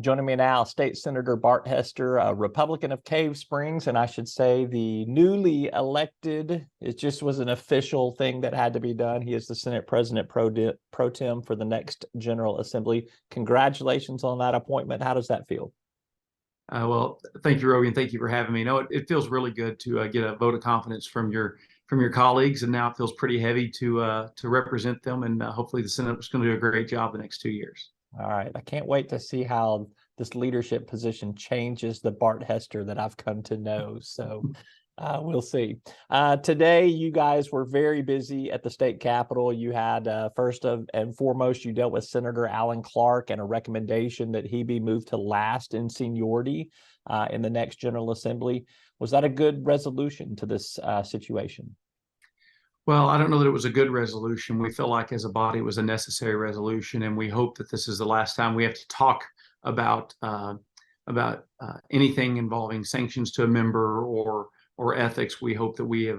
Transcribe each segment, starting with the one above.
Joining me now, State Senator Bart Hester, a Republican of Cave Springs, and I should say the newly elected, it just was an official thing that had to be done. He is the Senate President pro tem for the next General Assembly. Congratulations on that appointment. How does that feel? Well, thank you, Roby, and thank you for having me. It feels really good to get a vote of confidence from your colleagues, and now it feels pretty heavy to represent them. And hopefully, the Senate is going to do a great job the next 2 years. All right. I can't wait to see how this leadership position changes the Bart Hester that I've come to know. So we'll see. Today, you guys were very busy at the state capitol. You had first and foremost, you dealt with Senator Alan Clark and a recommendation that he be moved to last in seniority in the next General Assembly. Was that a good resolution to this situation? Well, I don't know that it was a good resolution. We feel like as a body it was a necessary resolution, and we hope that this is the last time we have to talk about anything involving sanctions to a member or ethics. We hope that we've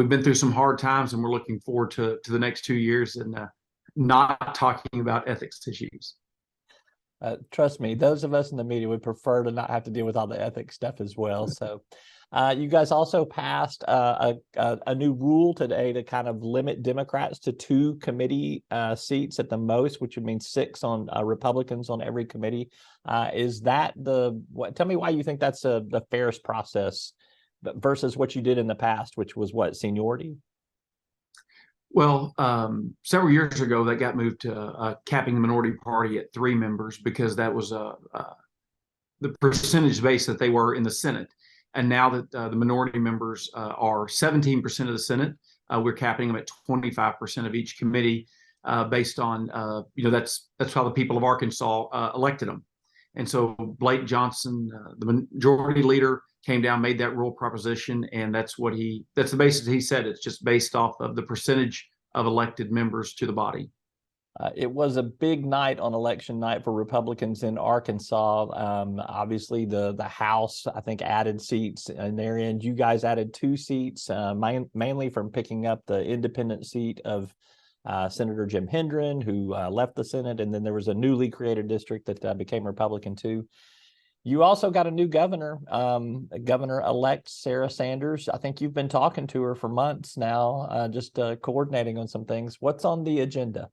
been through some hard times, and we're looking forward to the next 2 years and not talking about ethics issues. Trust me, those of us in the media would prefer to not have to deal with all the ethics stuff as well. So you guys also passed a new rule today to kind of limit Democrats to 2 committee seats at the most, which would mean 6 on Republicans on every committee. Is that tell me why you think that's the fairest process versus what you did in the past, which was what, seniority? Well, several years ago, that got moved to capping the minority party at 3 members because that was the percentage base that they were in the Senate. And now that the minority members are 17% of the Senate, we're capping them at 25% of each committee based on, that's how the people of Arkansas elected them. And so Blake Johnson, the majority leader, came down, made that rule proposition, and that's the basis he said. It's just based off of the percentage of elected members to the body. It was a big night on election night for Republicans in Arkansas. Obviously, the House, I think, added seats in their end. You guys added 2 seats, mainly from picking up the independent seat of Senator Jim Hendren, who left the Senate, and then there was a newly created district that became Republican too. You also got a new governor, Governor-elect Sarah Sanders. I think you've been talking to her for months now, just coordinating on some things. What's on the agenda?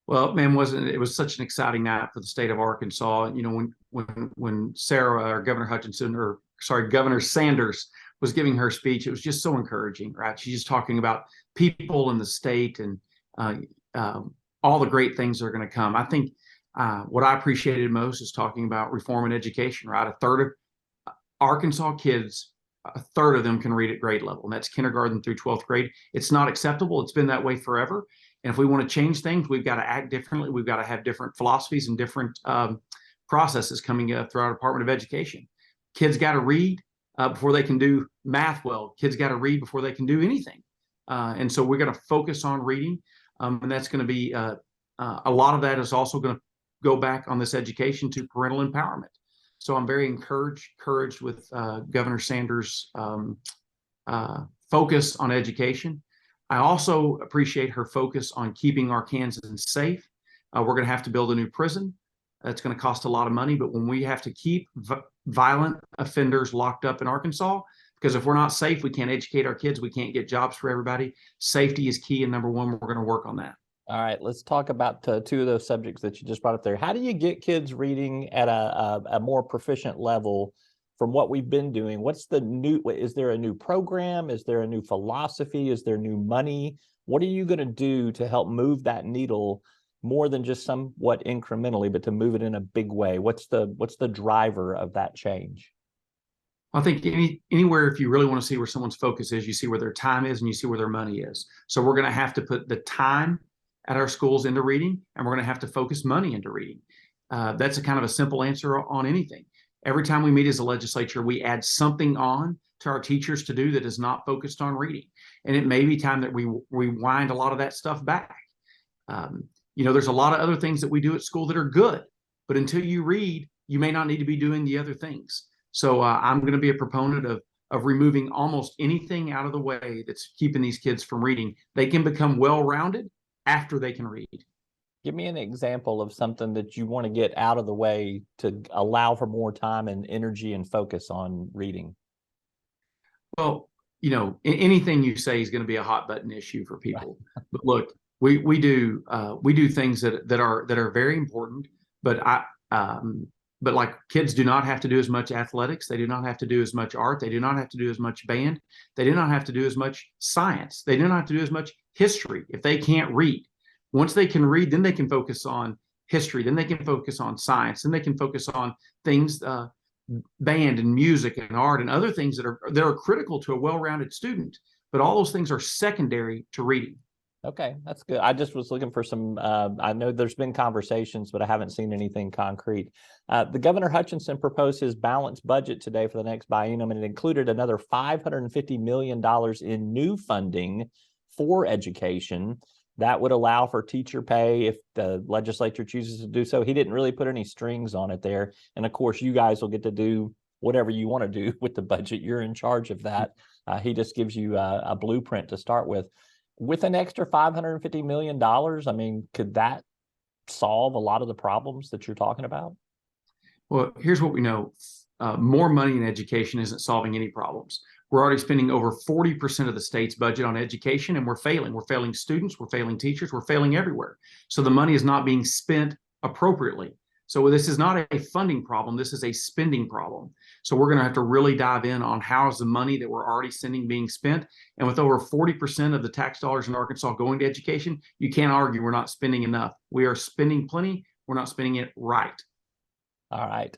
Well, man, it was such an exciting night for the state of Arkansas. You know, when Sarah or Governor Sanders was giving her speech, it was just so encouraging, right? She's just talking about people in the state and all the great things that are going to come. I think what I appreciated most is talking about reform in education, right? A third of Arkansas kids, a third of them can read at grade level, and that's kindergarten through 12th grade. It's not acceptable. It's been that way forever. And if we want to change things, we've got to act differently. We've got to have different philosophies and different processes coming through our Department of Education. Kids got to read before they can do math well. Kids got to read before they can do anything. And so we're going to focus on reading. And that's going to be a lot of that is also going to go back on this education to parental empowerment. So I'm very encouraged with Governor Sanders' focus on education. I also appreciate her focus on keeping Arkansans safe. We're going to have to build a new prison. That's going to cost a lot of money. But when we have to keep violent offenders locked up in Arkansas, because if we're not safe, we can't educate our kids. We can't get jobs for everybody. Safety is key. And number one, we're going to work on that. All right, let's talk about 2 of those subjects that you just brought up there. How do you get kids reading at a more proficient level from what we've been doing? What's the new, is there a new program? Is there a new philosophy? Is there new money? What are you going to do to help move that needle more than just somewhat incrementally, but to move it in a big way? What's the driver of that change? I think anywhere, if you really want to see where someone's focus is, you see where their time is and you see where their money is. So we're going to have to put the time at our schools into reading, and we're going to have to focus money into reading. That's a kind of a simple answer on anything. Every time we meet as a legislature, we add something on to our teachers to do that is not focused on reading. And it may be time that we rewind a lot of that stuff back. There's a lot of other things that we do at school that are good, but until you read, you may not need to be doing the other things. So I'm going to be a proponent of removing almost anything out of the way that's keeping these kids from reading. They can become well-rounded after they can read. Give me an example of something that you want to get out of the way to allow for more time and energy and focus on reading. Well, anything you say is going to be a hot button issue for people. But look, we do things that are very important. But but like kids do not have to do as much athletics. They do not have to do as much art. They do not have to do as much band. They do not have to do as much science. They do not have to do as much history if they can't read. Once they can read, then they can focus on history. Then they can focus on science. Then they can focus on things, band and music and art and other things that are critical to a well-rounded student. But all those things are secondary to reading. Okay, that's good. I just was looking for some, I know there's been conversations, but I haven't seen anything concrete. The Governor Hutchinson proposed his balanced budget today for the next biennium, and it included another $550 million in new funding for education. That would allow for teacher pay if the legislature chooses to do so. He didn't really put any strings on it there. And of course, you guys will get to do whatever you want to do with the budget. You're in charge of that. He just gives you a blueprint to start with. With an extra $550 million, I mean, could that solve a lot of the problems that you're talking about? Well, here's what we know. More money in education isn't solving any problems. We're already spending over 40% of the state's budget on education, and we're failing. We're failing students, we're failing teachers, we're failing everywhere. So the money is not being spent appropriately. So this is not a funding problem, this is a spending problem. So we're going to have to really dive in on how is the money that we're already sending being spent. And with over 40% of the tax dollars in Arkansas going to education, you can't argue we're not spending enough. We are spending plenty, we're not spending it right. All right.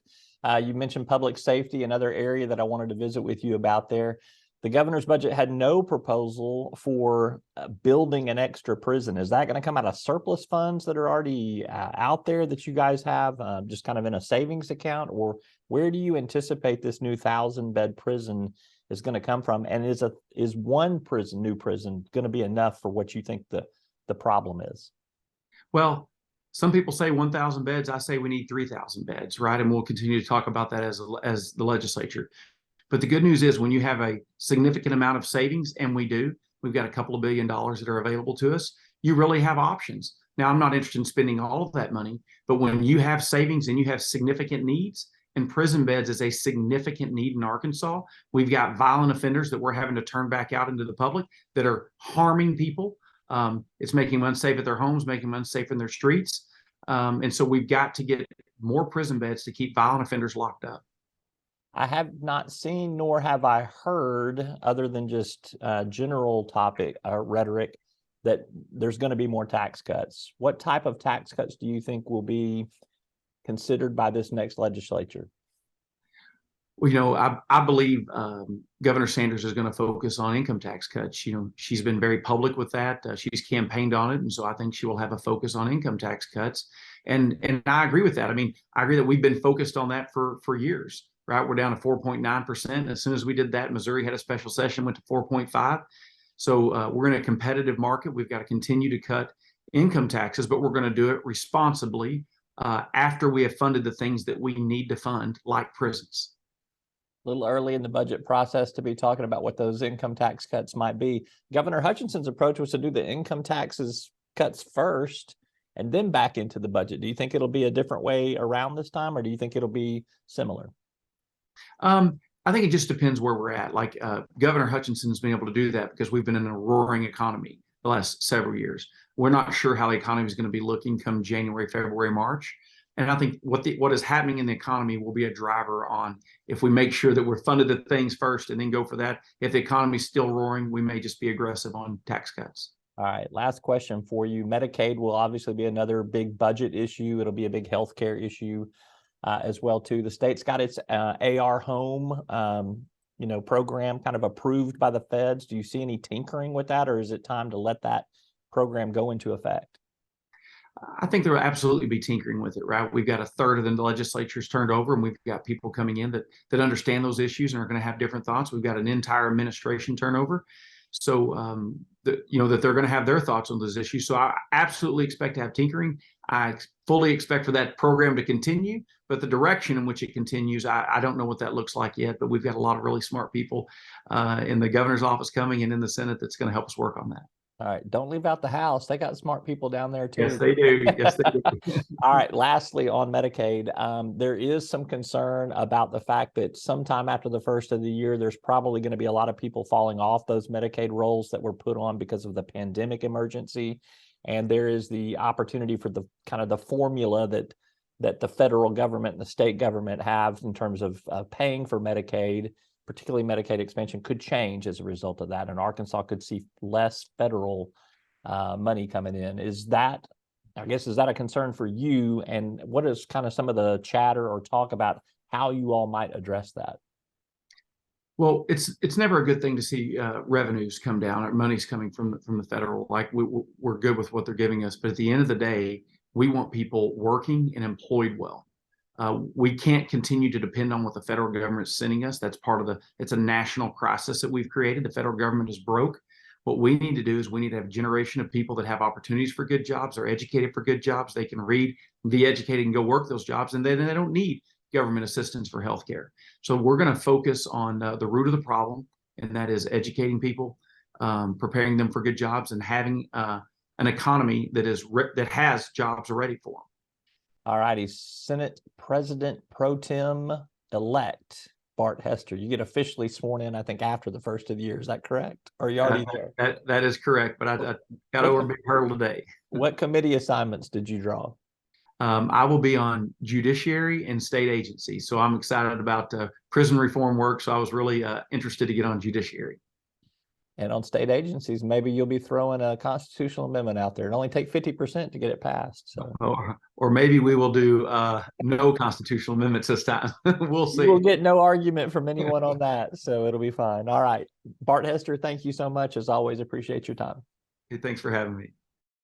You mentioned public safety, another area that I wanted to visit with you about there. The governor's budget had no proposal for building an extra prison. Is that going to come out of surplus funds that are already out there that you guys have, just kind of in a savings account? Or where do you anticipate this new 1,000-bed prison is going to come from? And is one new prison going to be enough for what you think the problem is? Well, some people say 1,000 beds. I say we need 3,000 beds, right? And we'll continue to talk about that as the legislature. But the good news is when you have a significant amount of savings, and we've got a couple of $1 billion that are available to us, you really have options. Now, I'm not interested in spending all of that money, but when you have savings and you have significant needs, and prison beds is a significant need in Arkansas, we've got violent offenders that we're having to turn back out into the public that are harming people. It's making them unsafe at their homes, making them unsafe in their streets. And so we've got to get more prison beds to keep violent offenders locked up. I have not seen, nor have I heard, other than just general topic rhetoric, that there's going to be more tax cuts. What type of tax cuts do you think will be considered by this next legislature? Well, I believe Governor Sanders is going to focus on income tax cuts. She's been very public with that. She's campaigned on it. And so I think she will have a focus on income tax cuts. And I agree with that. I mean, I agree that we've been focused on that for years, right? We're down to 4.9%. As soon as we did that, Missouri had a special session, went to 4.5. So we're in a competitive market. We've got to continue to cut income taxes, but we're going to do it responsibly after we have funded the things that we need to fund, like prisons. A little early in the budget process to be talking about what those income tax cuts might be. Governor Hutchinson's approach was to do the income taxes cuts first and then back into the budget. Do you think it'll be a different way around this time, or do you think it'll be similar? I think it just depends where we're at. Like Governor Hutchinson's been able to do that because we've been in a roaring economy the last several years. We're not sure how the economy is going to be looking come January, February, March. And I think what is happening in the economy will be a driver on if we make sure that we're funded the things first and then go for that. If the economy is still roaring, we may just be aggressive on tax cuts. All right, last question for you. Medicaid will obviously be another big budget issue. It'll be a big healthcare issue as well too. The state's got its AR Home, program kind of approved by the feds. Do you see any tinkering with that, or is it time to let that program go into effect? I think there will absolutely be tinkering with it, right? We've got a third of the legislature's turned over, and we've got people coming in that understand those issues and are going to have different thoughts. We've got an entire administration turnover, so that they're going to have their thoughts on those issues. So I absolutely expect to have tinkering. I fully expect for that program to continue, but the direction in which it continues, I don't know what that looks like yet. But we've got a lot of really smart people in the governor's office coming and in the Senate that's going to help us work on that. All right, don't leave out the house. They got smart people down there Yes, too. they do. Yes, they do. All right, lastly on Medicaid, there is some concern about the fact that sometime after the first of the year, there's probably going to be a lot of people falling off those Medicaid rolls that were put on because of the pandemic emergency. And there is the opportunity for the kind of the formula that the federal government and the state government have in terms of paying for Medicaid, particularly Medicaid expansion, could change as a result of that. And Arkansas could see less federal money coming in. Is that, I guess, is that a concern for you? And what is kind of some of the chatter or talk about how you all might address that? Well, it's never a good thing to see revenues come down or money's coming from the federal. Like we're good with what they're giving us, but at the end of the day, we want people working and employed well. We can't continue to depend on what the federal government is sending us. That's part of it's a national crisis that we've created. The federal government is broke. What we need to do is we need to have a generation of people that have opportunities for good jobs, are educated for good jobs. They can read, be educated, and go work those jobs, and then they don't need government assistance for healthcare. So we're going to focus on the root of the problem, and that is educating people, preparing them for good jobs, and having an economy that has jobs already for them. All righty, Senate President Pro Tem elect Bart Hester. You get officially sworn in, I think, after the first of the year. Is that correct? Or are you already there? That is correct, but I got over a big hurdle today. What committee assignments did you draw? I will be on judiciary and state agencies. So I'm excited about prison reform work. So I was really interested to get on judiciary. And on state agencies, maybe you'll be throwing a constitutional amendment out there. It only take 50% to get it passed. So. Or maybe we will do no constitutional amendments this time. We'll see. We'll get no argument from anyone on that. So it'll be fine. All right. Bart Hester, thank you so much. As always, appreciate your time. Hey, thanks for having me.